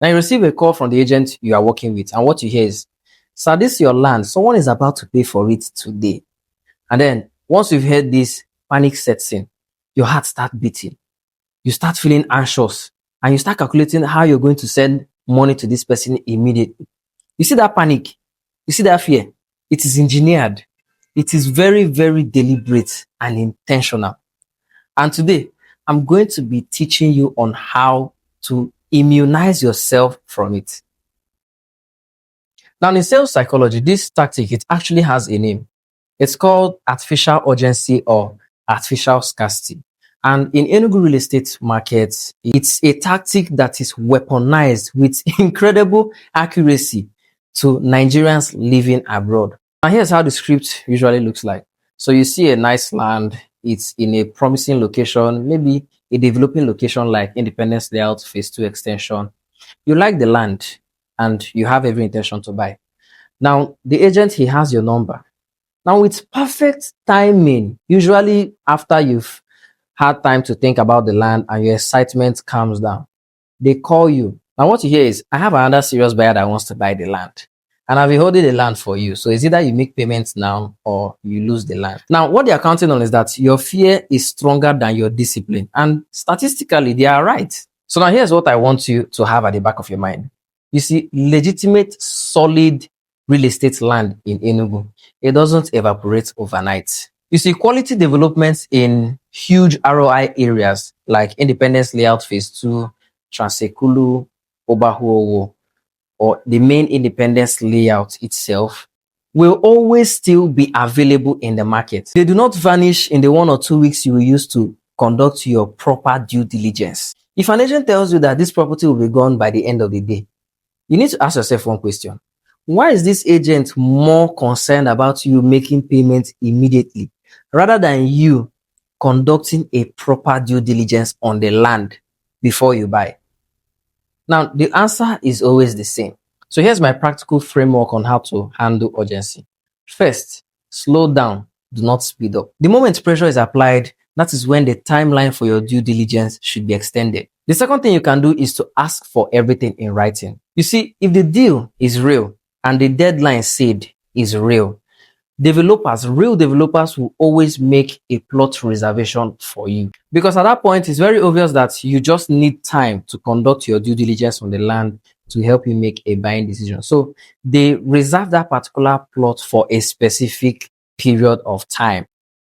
Now you receive a call from the agent you are working with, and what you hear is, "Sir, this is your land. Someone is about to pay for it today." And then once you've heard this, panic sets in. Your heart starts beating. You start feeling anxious, and you start calculating how you're going to send money to this person immediately. You see that panic? You see that fear? It is engineered. It is very, very deliberate and intentional. And today, I'm going to be teaching you on how to immunize yourself from it. Now, in sales psychology, this tactic, it actually has a name. It's called artificial urgency or artificial scarcity. And in Enugu real estate markets, it's a tactic that is weaponized with incredible accuracy to Nigerians living abroad. And here's how the script usually looks like. So you see a nice land, it's in a promising location, maybe a developing location like Independence Layout Phase 2 extension. You like the land and you have every intention to buy. Now, the agent, he has your number. Now, with perfect timing, usually after you've had time to think about the land and your excitement calms down, they call you. Now, what you hear is, "I have another serious buyer that wants to buy the land, and I've been holding the land for you. So it's either you make payments now or you lose the land." Now, what they're counting on is that your fear is stronger than your discipline. And statistically, they are right. So now here's what I want you to have at the back of your mind. You see, legitimate, solid real estate land in Enugu, it doesn't evaporate overnight. You see, quality developments in huge ROI areas like Independence Layout Phase 2, Transekulu, Obahuowo, or the main Independence Layout itself will always still be available in the market. They do not vanish in the 1 or 2 weeks you will use to conduct your proper due diligence. If an agent tells you that this property will be gone by the end of the day, you need to ask yourself one question. Why is this agent more concerned about you making payments immediately rather than you conducting a proper due diligence on the land before you buy? Now, the answer is always the same. So here's my practical framework on how to handle urgency. First, slow down, do not speed up. The moment pressure is applied, that is when the timeline for your due diligence should be extended. The second thing you can do is to ask for everything in writing. You see, if the deal is real and the deadline said is real, real developers will always make a plot reservation for you. Because at that point, it's very obvious that you just need time to conduct your due diligence on the land to help you make a buying decision. So they reserve that particular plot for a specific period of time.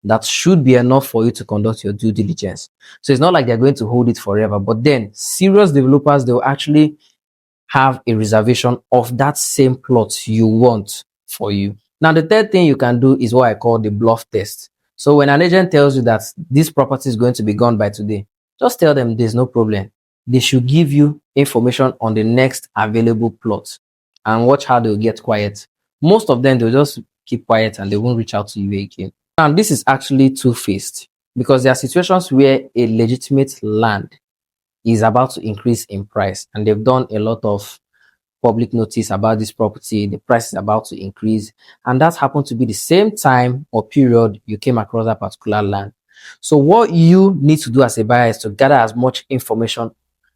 That should be enough for you to conduct your due diligence. So it's not like they're going to hold it forever, but then serious developers, they will actually have a reservation of that same plot you want for you. Now, the third thing you can do is what I call the bluff test. So when an agent tells you that this property is going to be gone by today, just tell them there's no problem. They should give you information on the next available plot and watch how they'll get quiet. Most of them, they'll just keep quiet and they won't reach out to you again. And this is actually two-faced because there are situations where a legitimate land is about to increase in price and they've done a lot of public notice about this property, the price is about to increase, and that happened to be the same time or period you came across that particular land. So what you need to do as a buyer is to gather as much information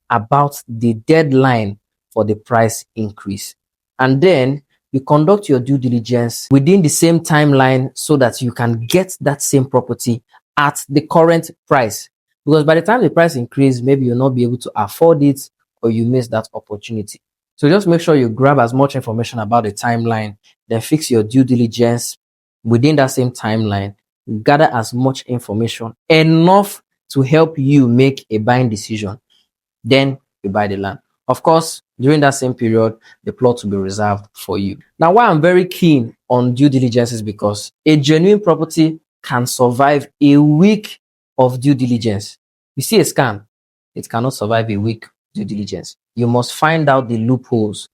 about the deadline for the price increase, and then you conduct your due diligence within the same timeline so that you can get that same property at the current price. Because by the time the price increases, maybe you'll not be able to afford it or you miss that opportunity. So just make sure you grab as much information about the timeline, then fix your due diligence within that same timeline, gather as much information, enough to help you make a buying decision. Then you buy the land. Of course, during that same period, the plot will be reserved for you. Now, why I'm very keen on due diligence is because a genuine property can survive a week of due diligence. You see a scam, it cannot survive a week due diligence. You must find out the loopholes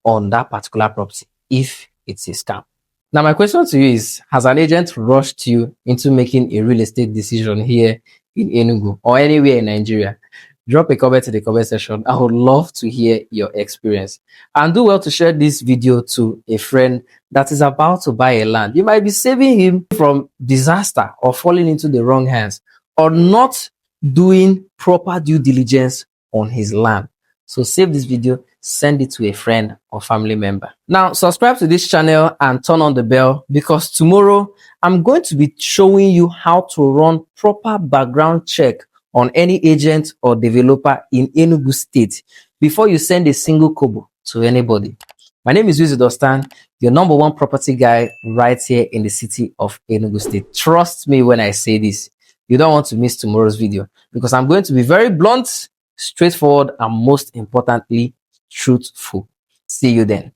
on that particular property if it's a scam. Now, my question to you is, has an agent rushed you into making a real estate decision here in Enugu or anywhere in Nigeria? Drop a comment in the comment section. I would love to hear your experience. And do well to share this video to a friend that is about to buy a land. You might be saving him from disaster or falling into the wrong hands or not doing proper due diligence on his land. So save this video, send it to a friend or family member. Now, subscribe to this channel and turn on the bell, because tomorrow I'm going to be showing you how to run proper background check on any agent or developer in Enugu State before you send a single kobo to anybody. My name is Nwaizu Dunstan, your #1 property guy right here in the city of Enugu State. Trust me when I say this. You don't want to miss tomorrow's video, because I'm going to be very blunt, straightforward, and most importantly, truthful. See you then.